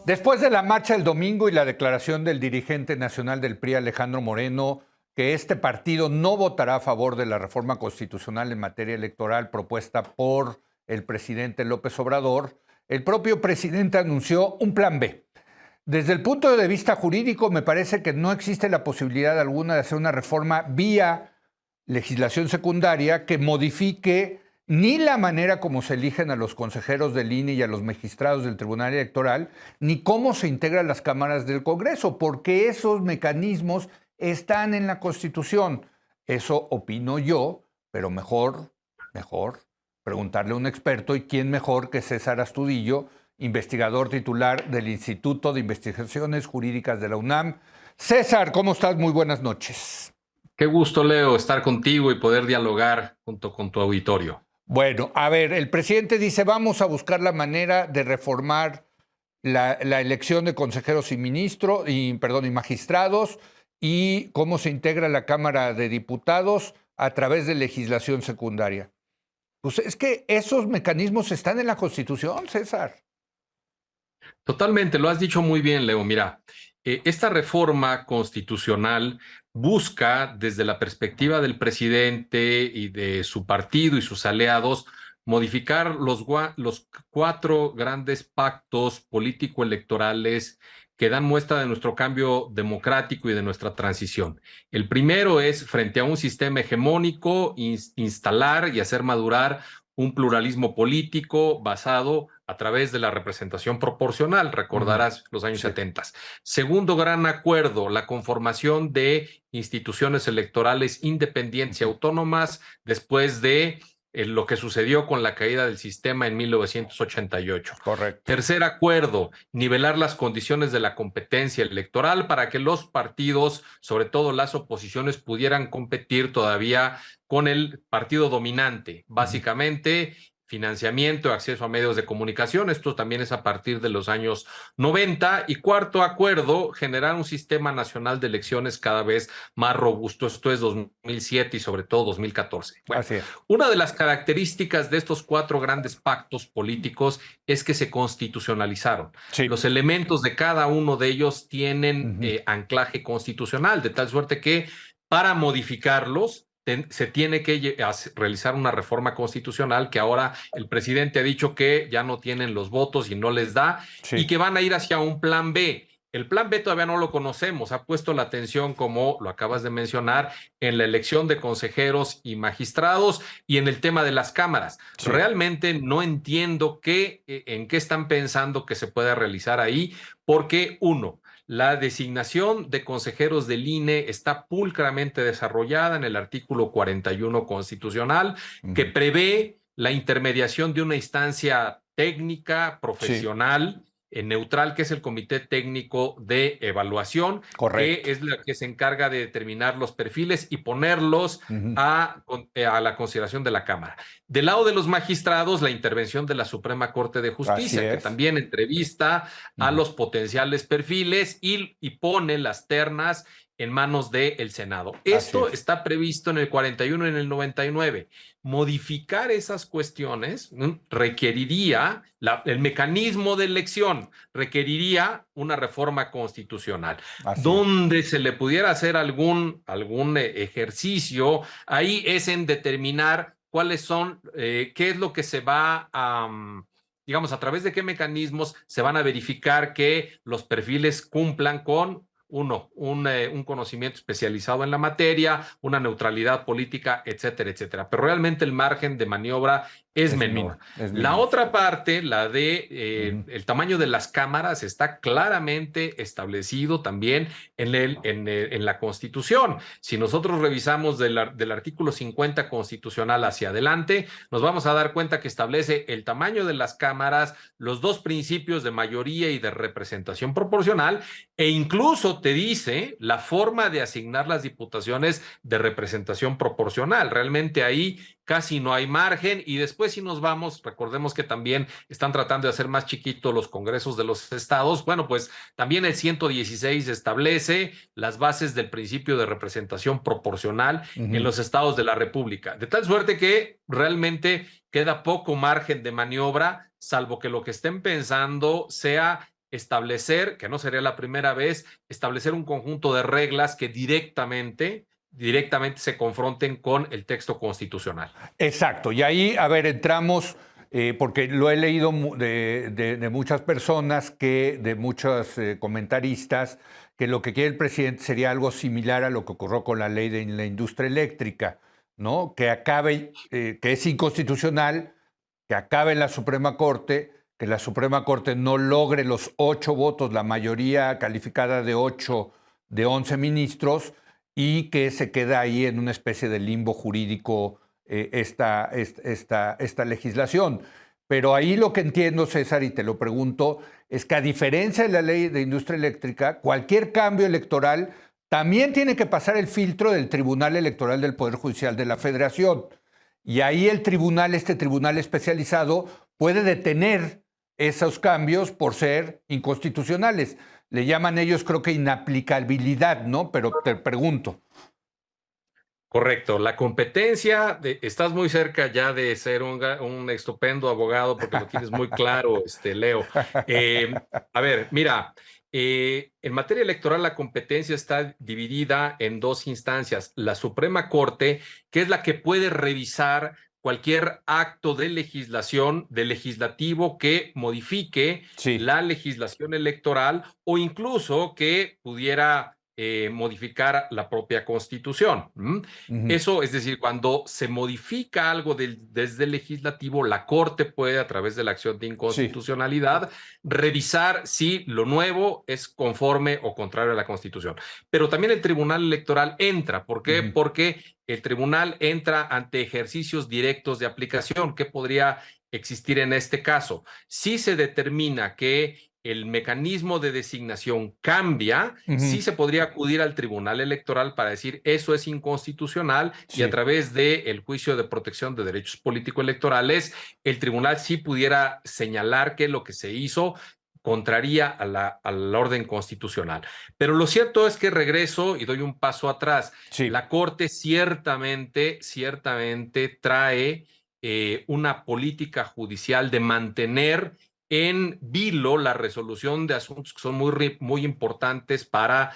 Después de la marcha del domingo y la declaración del dirigente nacional del PRI, Alejandro Moreno, que este partido no votará a favor de la reforma constitucional en materia electoral propuesta por el presidente López Obrador, el propio presidente anunció un plan B. Desde el punto de vista jurídico, me parece que no existe la posibilidad alguna de hacer una reforma vía legislación secundaria que modifique ni la manera como se eligen a los consejeros del INE y a los magistrados del Tribunal Electoral, ni cómo se integran las cámaras del Congreso, porque esos mecanismos están en la Constitución. Eso opino yo, pero mejor preguntarle a un experto, y quién mejor que César Astudillo, investigador titular del Instituto de Investigaciones Jurídicas de la UNAM. César, ¿cómo estás? Muy buenas noches. Qué gusto, Leo, estar contigo y poder dialogar junto con tu auditorio. Bueno, a ver, el presidente dice, vamos a buscar la manera de reformar la elección de consejeros y ministros, y magistrados, y cómo se integra la Cámara de Diputados a través de legislación secundaria. Pues es que esos mecanismos están en la Constitución, César. Totalmente, lo has dicho muy bien, Leo. Mira, esta reforma constitucional busca, desde la perspectiva del presidente y de su partido y sus aliados, modificar los cuatro grandes pactos político-electorales que dan muestra de nuestro cambio democrático y de nuestra transición. El primero es, frente a un sistema hegemónico, instalar y hacer madurar un pluralismo político basado a través de la representación proporcional. Recordarás los años 70. Segundo gran acuerdo, la conformación de instituciones electorales independientes y autónomas después de lo que sucedió con la caída del sistema en 1988. Correcto. Tercer acuerdo, nivelar las condiciones de la competencia electoral para que los partidos, sobre todo las oposiciones, pudieran competir todavía con el partido dominante. Básicamente, financiamiento, acceso a medios de comunicación. Esto también es a partir de los años 90. Y cuarto acuerdo, generar un sistema nacional de elecciones cada vez más robusto. Esto es 2007 y sobre todo 2014. Bueno, así es. Una de las características de estos cuatro grandes pactos políticos es que se constitucionalizaron. Sí. Los elementos de cada uno de ellos tienen anclaje constitucional, de tal suerte que para modificarlos se tiene que realizar una reforma constitucional, que ahora el presidente ha dicho que ya no tienen los votos y no les da, y que van a ir hacia un plan B. El plan B todavía no lo conocemos. Ha puesto la atención, como lo acabas de mencionar, en la elección de consejeros y magistrados y en el tema de las cámaras. Sí. Realmente no entiendo en qué están pensando que se pueda realizar ahí, porque la designación de consejeros del INE está pulcramente desarrollada en el artículo 41 constitucional, que prevé la intermediación de una instancia técnica, profesional, neutral, que es el Comité Técnico de Evaluación. Correcto. Que es la que se encarga de determinar los perfiles y ponerlos a la consideración de la Cámara. Del lado de los magistrados, la intervención de la Suprema Corte de Justicia, que también entrevista a los potenciales perfiles y pone las ternas en manos del Senado. Esto está previsto en el 41 y en el 99. Modificar esas cuestiones requeriría, el mecanismo de elección requeriría una reforma constitucional. Donde se le pudiera hacer algún ejercicio, ahí es en determinar cuáles son, qué es lo que se va a... digamos, a través de qué mecanismos se van a verificar que los perfiles cumplan con un conocimiento especializado en la materia, una neutralidad política, etcétera, etcétera. Pero realmente el margen de maniobra es menor. La otra parte, la de el tamaño de las cámaras, está claramente establecido también en la Constitución. Si nosotros revisamos del artículo 50 constitucional hacia adelante, nos vamos a dar cuenta que establece el tamaño de las cámaras, los dos principios de mayoría y de representación proporcional, e incluso te dice la forma de asignar las diputaciones de representación proporcional. Realmente ahí casi no hay margen. Y después, si nos vamos, recordemos que también están tratando de hacer más chiquitos los congresos de los estados. Bueno, pues también el 116 establece las bases del principio de representación proporcional en los estados de la República, de tal suerte que realmente queda poco margen de maniobra, salvo que lo que estén pensando sea establecer, que no sería la primera vez, establecer un conjunto de reglas que directamente se confronten con el texto constitucional. Exacto, y ahí, a ver, entramos, porque lo he leído de muchas personas, de muchos comentaristas, que lo que quiere el presidente sería algo similar a lo que ocurrió con la ley de la industria eléctrica, ¿no? Que acabe, que es inconstitucional, que acabe en la Suprema Corte, que la Suprema Corte no logre los 8 votos, la mayoría calificada de 8 de 11 ministros, y que se queda ahí en una especie de limbo jurídico esta legislación. Pero ahí lo que entiendo, César, y te lo pregunto, es que a diferencia de la ley de industria eléctrica, cualquier cambio electoral también tiene que pasar el filtro del Tribunal Electoral del Poder Judicial de la Federación. Y ahí el tribunal, este tribunal especializado, puede detener esos cambios por ser inconstitucionales. Le llaman ellos, creo que inaplicabilidad, ¿no? Pero te pregunto. Correcto, la competencia, estás muy cerca ya de ser un estupendo abogado porque lo tienes muy claro, Leo. A ver, mira, en materia electoral la competencia está dividida en dos instancias. La Suprema Corte, que es la que puede revisar cualquier acto de legislación, de legislativo que modifique Sí. la legislación electoral o incluso que pudiera modificar la propia Constitución. Eso, es decir, cuando se modifica algo desde el legislativo, la Corte puede, a través de la acción de Sí. inconstitucionalidad, revisar si lo nuevo es conforme o contrario a la Constitución. Pero también el Tribunal Electoral entra. ¿Por qué? Porque el tribunal entra ante ejercicios directos de aplicación. ¿Qué podría existir en este caso? Si se determina que el mecanismo de designación cambia, sí se podría acudir al Tribunal Electoral para decir eso es inconstitucional y a Sí. través del juicio de protección de derechos político-electorales, el tribunal sí pudiera señalar que lo que se hizo contraría al orden constitucional. Pero lo cierto es que regreso y doy un paso atrás. Sí. La Corte ciertamente trae una política judicial de mantener en vilo la resolución de asuntos que son muy importantes para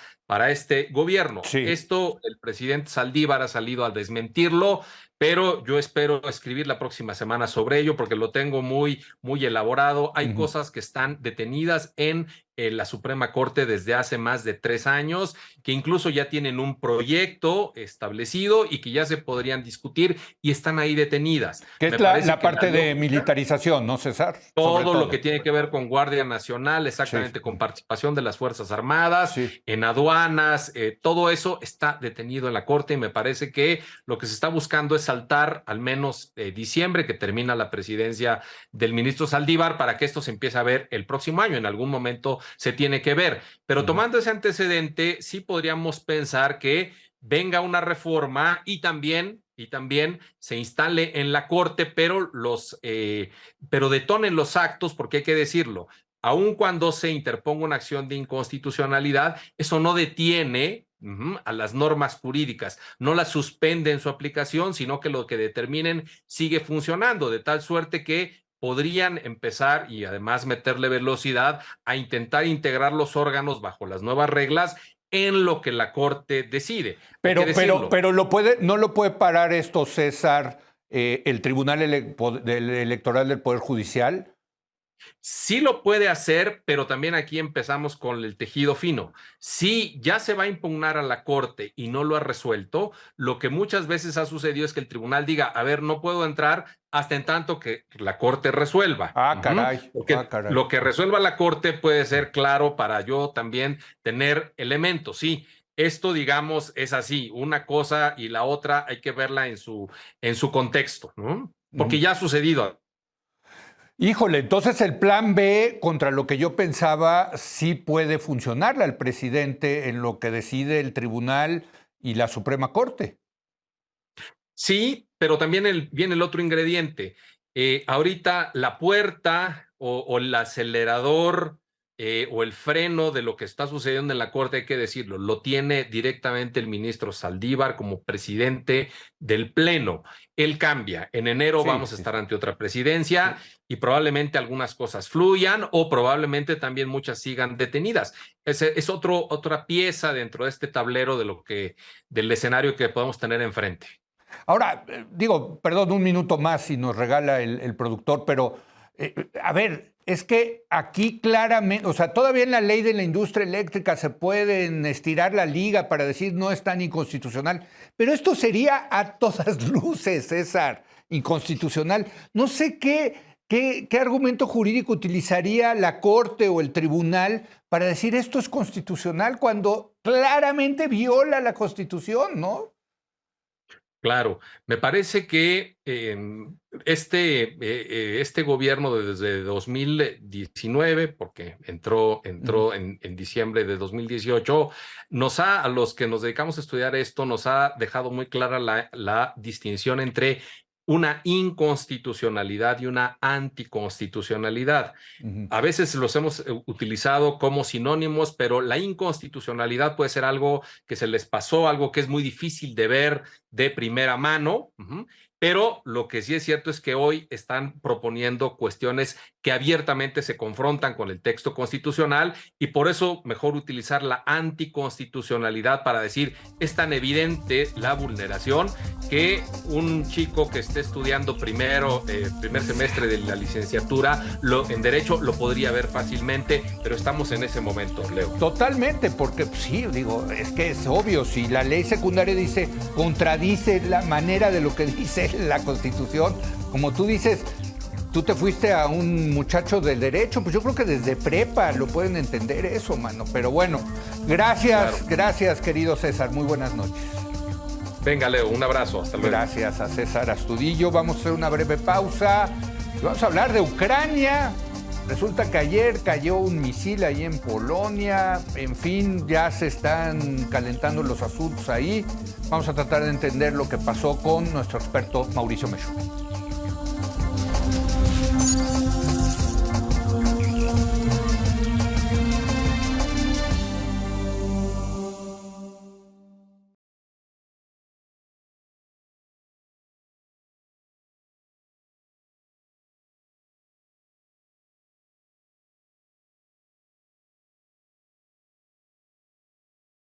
este gobierno. Sí. Esto el presidente Saldívar ha salido a desmentirlo, pero yo espero escribir la próxima semana sobre ello porque lo tengo muy elaborado. Hay cosas que están detenidas en la Suprema Corte desde hace más de 3 años, que incluso ya tienen un proyecto establecido y que ya se podrían discutir y están ahí detenidas. Que es la parte de militarización, ¿no, César? Todo lo que tiene que ver con Guardia Nacional, exactamente, Sí. con participación de las Fuerzas Armadas, Sí. en aduanas, todo eso está detenido en la Corte y me parece que lo que se está buscando es saltar al menos diciembre, que termina la presidencia del ministro Saldívar, para que esto se empiece a ver el próximo año. En algún momento se tiene que ver. Pero tomando ese antecedente, sí podríamos pensar que venga una reforma y también se instale en la Corte, pero detonen los actos, porque hay que decirlo, aun cuando se interponga una acción de inconstitucionalidad, eso no detiene a las normas jurídicas, no las suspende en su aplicación, sino que lo que determinen sigue funcionando, de tal suerte que podrían empezar y además meterle velocidad a intentar integrar los órganos bajo las nuevas reglas en lo que la Corte decide. Pero no lo puede parar esto, César, el Tribunal Electoral del Poder Judicial. Sí lo puede hacer, pero también aquí empezamos con el tejido fino. Si ya se va a impugnar a la Corte y no lo ha resuelto, lo que muchas veces ha sucedido es que el tribunal diga, a ver, no puedo entrar hasta en tanto que la Corte resuelva. Ah, caray. Porque lo que resuelva la Corte puede ser claro para yo también tener elementos. Sí, esto, digamos, es así, una cosa y la otra hay que verla en su contexto, ¿no? Porque ya ha sucedido. Híjole, entonces el plan B, contra lo que yo pensaba, sí puede funcionarle al presidente en lo que decide el tribunal y la Suprema Corte. Sí, pero también viene el otro ingrediente. Ahorita la puerta o el acelerador o el freno de lo que está sucediendo en la Corte, hay que decirlo, lo tiene directamente el ministro Saldívar como presidente del Pleno. Él cambia. En enero vamos a estar ante otra presidencia y probablemente algunas cosas fluyan o probablemente también muchas sigan detenidas. Es otra pieza dentro de este tablero del escenario que podemos tener enfrente. Ahora, digo, perdón, un minuto más si nos regala el productor, pero a ver, es que aquí claramente, o sea, todavía en la ley de la industria eléctrica se pueden estirar la liga para decir no es tan inconstitucional, pero esto sería a todas luces, César, inconstitucional. No sé qué argumento jurídico utilizaría la Corte o el tribunal para decir esto es constitucional cuando claramente viola la Constitución, ¿no? Claro, me parece que este gobierno desde 2019, porque entró en diciembre de 2018, a los que nos dedicamos a estudiar esto, nos ha dejado muy clara la distinción entre una inconstitucionalidad y una anticonstitucionalidad. A veces los hemos utilizado como sinónimos, pero la inconstitucionalidad puede ser algo que se les pasó, algo que es muy difícil de ver de primera mano, pero lo que sí es cierto es que hoy están proponiendo cuestiones que abiertamente se confrontan con el texto constitucional y por eso mejor utilizar la anticonstitucionalidad para decir es tan evidente la vulneración que un chico que esté estudiando primer semestre de la licenciatura en Derecho lo podría ver fácilmente, pero estamos en ese momento, Leo. Totalmente, porque sí, digo, es que es obvio, si la ley secundaria dice, contradice la manera de lo que dice la Constitución, como tú dices, tú te fuiste a un muchacho del derecho, pues yo creo que desde prepa lo pueden entender eso, mano, pero bueno, gracias querido César, muy buenas noches. Venga, Leo, un abrazo, hasta luego. Gracias a César Astudillo, vamos a hacer una breve pausa y vamos a hablar de Ucrania. Resulta que ayer cayó un misil ahí en Polonia, en fin, ya se están calentando los asuntos ahí. Vamos a tratar de entender lo que pasó con nuestro experto Mauricio Mechú.